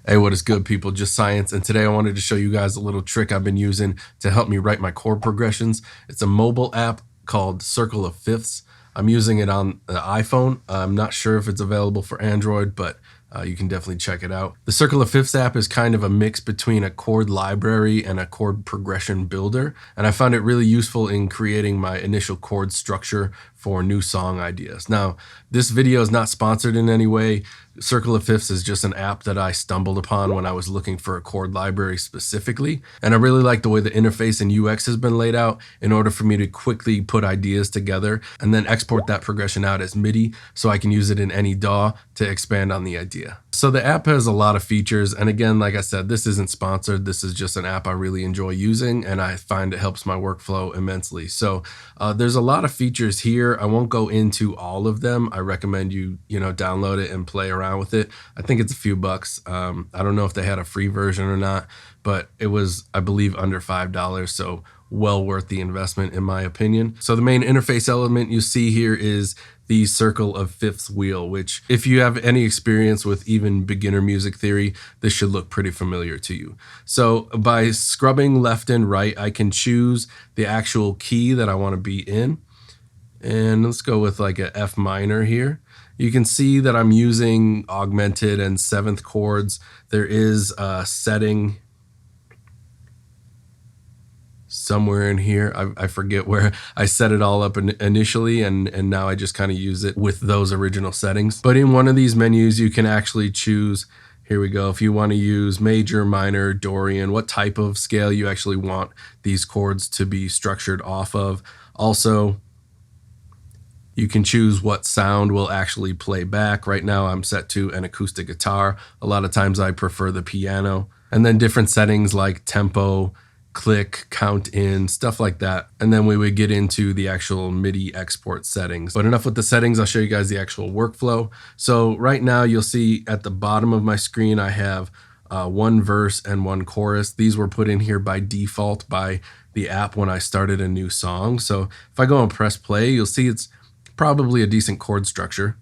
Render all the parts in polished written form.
Hey, what is good, people? Just Science, and today I wanted to show you guys a little trick I've been using to help me write my chord progressions. It's a mobile app called Circle of Fifths. I'm using it on the iPhone. I'm not sure if it's available for Android, but you can definitely check it out. The Circle of Fifths app is kind of a mix between a chord library and a chord progression builder, and I found it really useful in creating my initial chord structure for new song ideas. Now, this video is not sponsored in any way. Circle of Fifths is just an app that I stumbled upon when I was looking for a chord library specifically, and I really like the way the interface and UX has been laid out in order for me to quickly put ideas together and then export that progression out as MIDI so I can use it in any DAW to expand on the idea. So the app has a lot of features, and again, like I said, this isn't sponsored. This is just an app I really enjoy using, and I find it helps my workflow immensely. So there's a lot of features here. I won't go into all of them. I recommend you download it and play around with it. I think it's a few bucks. I don't know if they had a free version or not, but it was, I believe, under $5, so well worth the investment in my opinion. So the main interface element you see here is the Circle of Fifths wheel, which if you have any experience with even beginner music theory, this should look pretty familiar to you. So by scrubbing left and right, I can choose the actual key that I want to be in. And let's go with like a F minor here. You can see that I'm using augmented and seventh chords. There is a setting somewhere in here. I forget where I set it all up initially, and now I just kind of use it with those original settings. But in one of these menus, you can actually choose, here we go, if you want to use major, minor, Dorian, what type of scale you actually want these chords to be structured off of. Also, you can choose what sound will actually play back. Right now I'm set to an acoustic guitar. A lot of times I prefer the piano. And then different settings like tempo, click, count in, stuff like that. And then we would get into the actual MIDI export settings. But enough with the settings, I'll show you guys the actual workflow. So right now you'll see at the bottom of my screen, I have one verse and one chorus. These were put in here by default by the app when I started a new song. So if I go and press play, you'll see it's probably a decent chord structure.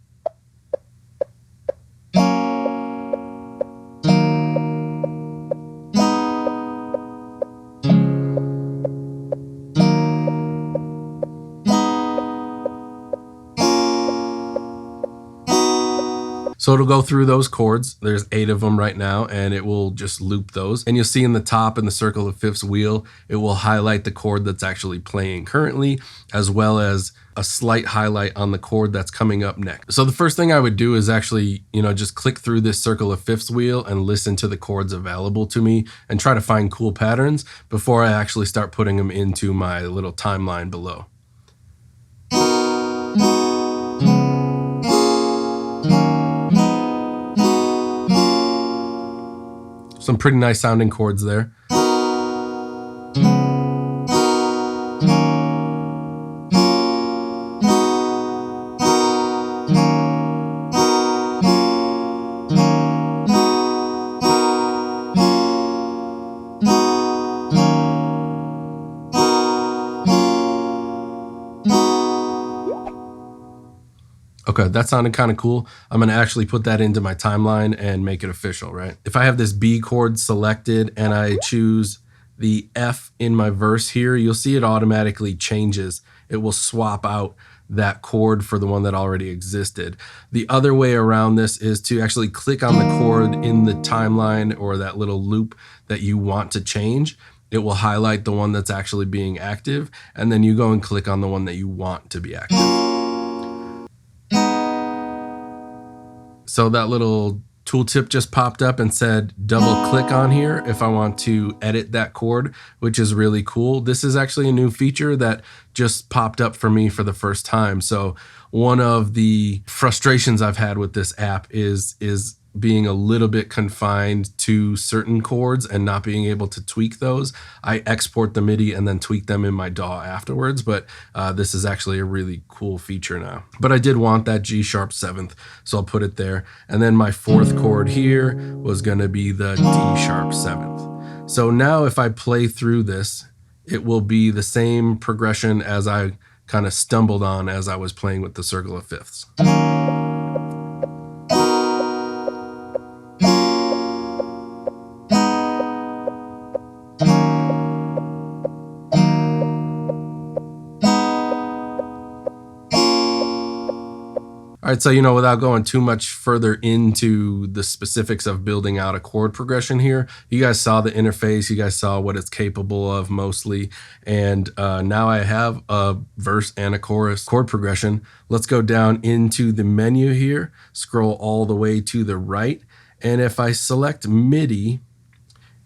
So it'll go through those chords. There's 8 of them right now, and it will just loop those. And you'll see in the top in the Circle of Fifths wheel, it will highlight the chord that's actually playing currently, as well as a slight highlight on the chord that's coming up next. So the first thing I would do is actually, just click through this Circle of Fifths wheel and listen to the chords available to me and try to find cool patterns before I actually start putting them into my little timeline below. Some pretty nice sounding chords there. Okay, that sounded kind of cool. I'm gonna actually put that into my timeline and make it official, right? If I have this B chord selected and I choose the F in my verse here, you'll see it automatically changes. It will swap out that chord for the one that already existed. The other way around this is to actually click on the chord in the timeline or that little loop that you want to change. It will highlight the one that's actually being active, and then you go and click on the one that you want to be active. So that little tooltip just popped up and said double click on here if I want to edit that chord, which is really cool. This is actually a new feature that just popped up for me for the first time. So one of the frustrations I've had with this app is being a little bit confined to certain chords and not being able to tweak those. I export the MIDI and then tweak them in my DAW afterwards, but this is actually a really cool feature now. But I did want that G sharp 7th, so I'll put it there. And then my 4th chord here was gonna be the D sharp 7th. So now if I play through this, it will be the same progression as I kind of stumbled on as I was playing with the Circle of Fifths. All right, so without going too much further into the specifics of building out a chord progression here, you guys saw the interface, you guys saw what it's capable of mostly, and now I have a verse and a chorus chord progression. Let's go down into the menu here, scroll all the way to the right, and if I select MIDI,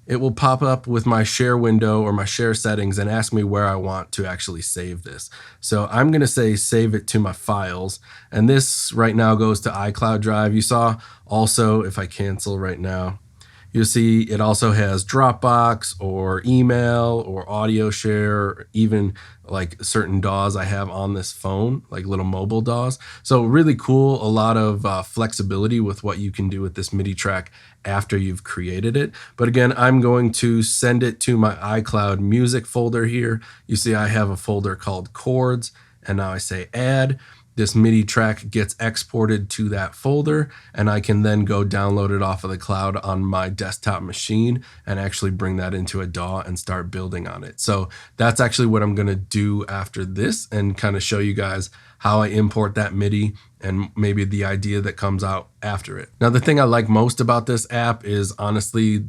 it will pop up with my share window or my share settings and ask me where I want to actually save this. So I'm going to say save it to my files. And this right now goes to iCloud Drive. You saw also, if I cancel right now, you'll see it also has Dropbox or email or audio share, or even like certain DAWs I have on this phone, like little mobile DAWs. So really cool, a lot of flexibility with what you can do with this MIDI track after you've created it. But again, I'm going to send it to my iCloud music folder here. You see I have a folder called chords, and now I say add. This MIDI track gets exported to that folder, and I can then go download it off of the cloud on my desktop machine and actually bring that into a DAW and start building on it. So that's actually what I'm going to do after this, and kind of show you guys how I import that MIDI and maybe the idea that comes out after it. Now, the thing I like most about this app is honestly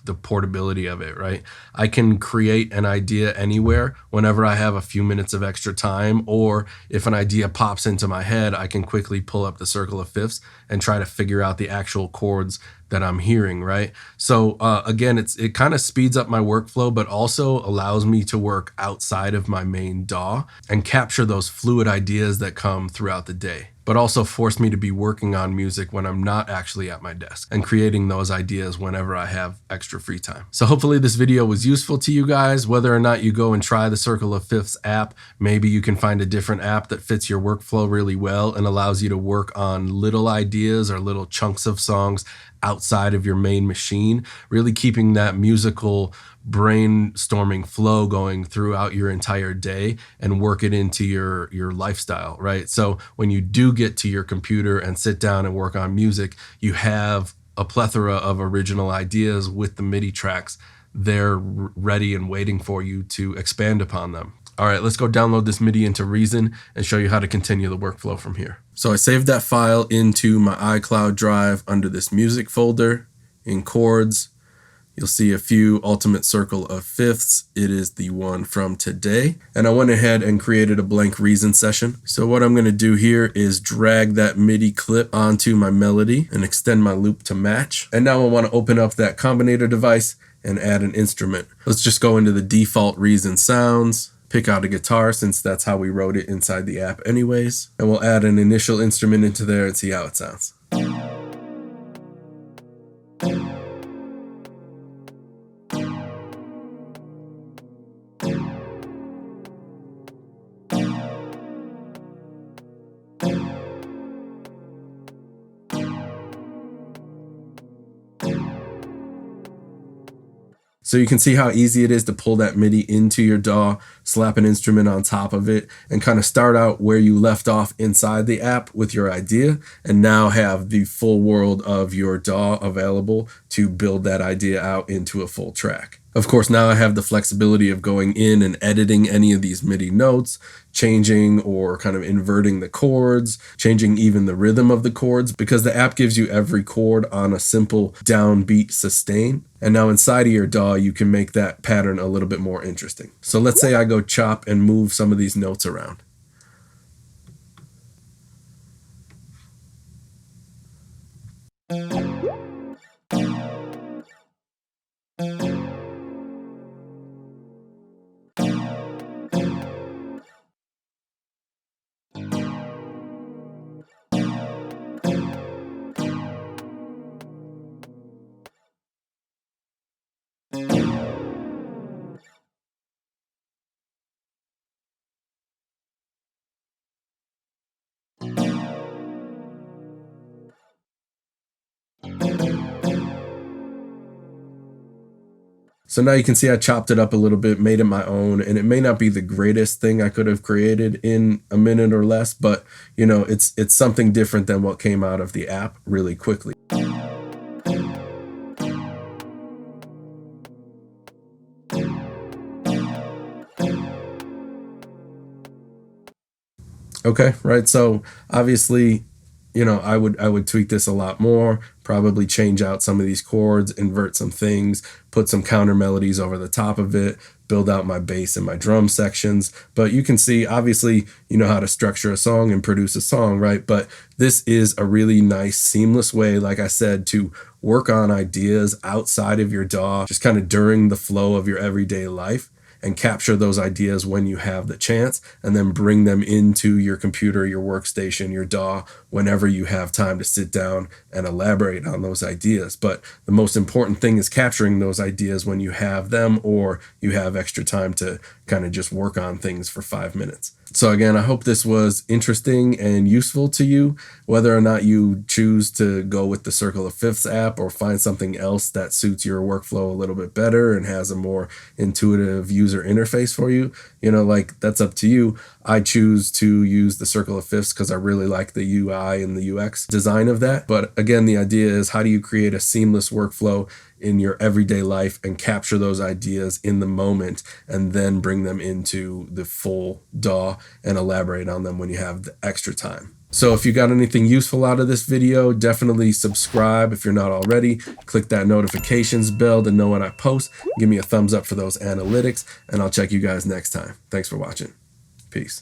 the portability of it, right? I can create an idea anywhere whenever I have a few minutes of extra time, or if an idea pops into my head, I can quickly pull up the circle of fifths and try to figure out the actual chords that I'm hearing, right? So again, it kind of speeds up my workflow, but also allows me to work outside of my main DAW and capture those fluid ideas that come throughout the day, but also force me to be working on music when I'm not actually at my desk and creating those ideas whenever I have extra free time. So hopefully this video was useful to you guys. Whether or not you go and try the Circle of Fifths app, maybe you can find a different app that fits your workflow really well and allows you to work on little ideas or little chunks of songs outside of your main machine, really keeping that musical brainstorming flow going throughout your entire day and work it into your lifestyle, right? So when you do get to your computer and sit down and work on music, you have a plethora of original ideas with the MIDI tracks there ready and waiting for you to expand upon them. All right, let's go download this MIDI into Reason and show you how to continue the workflow from here. So I saved that file into my iCloud Drive under this music folder. In chords, you'll see a few Ultimate Circle of Fifths. It is the one from today. And I went ahead and created a blank Reason session. So what I'm going to do here is drag that MIDI clip onto my melody and extend my loop to match. And now I want to open up that combinator device and add an instrument. Let's just go into the default Reason sounds. Pick out a guitar, since that's how we wrote it inside the app anyways. And we'll add an initial instrument into there and see how it sounds. So you can see how easy it is to pull that MIDI into your DAW, slap an instrument on top of it, and kind of start out where you left off inside the app with your idea, and now have the full world of your DAW available to build that idea out into a full track. Of course, now I have the flexibility of going in and editing any of these MIDI notes, changing or kind of inverting the chords, changing even the rhythm of the chords, because the app gives you every chord on a simple downbeat sustain. And now inside of your DAW, you can make that pattern a little bit more interesting. So let's say I go chop and move some of these notes around. So now you can see I chopped it up a little bit, made it my own, and it may not be the greatest thing I could have created in a minute or less, but it's something different than what came out of the app really quickly. Okay, right, so obviously you know, I would tweak this a lot more, probably change out some of these chords, invert some things, put some counter melodies over the top of it, build out my bass and my drum sections. But you can see, obviously, you know how to structure a song and produce a song, right? But this is a really nice, seamless way, like I said, to work on ideas outside of your DAW, just kind of during the flow of your everyday life, and capture those ideas when you have the chance, and then bring them into your computer, your workstation, your DAW, whenever you have time to sit down and elaborate on those ideas. But the most important thing is capturing those ideas when you have them, or you have extra time to kind of just work on things for 5 minutes. So again, I hope this was interesting and useful to you. Whether or not you choose to go with the Circle of Fifths app or find something else that suits your workflow a little bit better and has a more intuitive user interface for you, you know, like, that's up to you. I choose to use the Circle of Fifths because I really like the UI and the UX design of that. But again, the idea is, how do you create a seamless workflow in your everyday life and capture those ideas in the moment, and then bring them into the full DAW and elaborate on them when you have the extra time. So if you got anything useful out of this video, definitely subscribe if you're not already. Click that notifications bell to know when I post. Give me a thumbs up for those analytics, and I'll check you guys next time. Thanks for watching. Peace.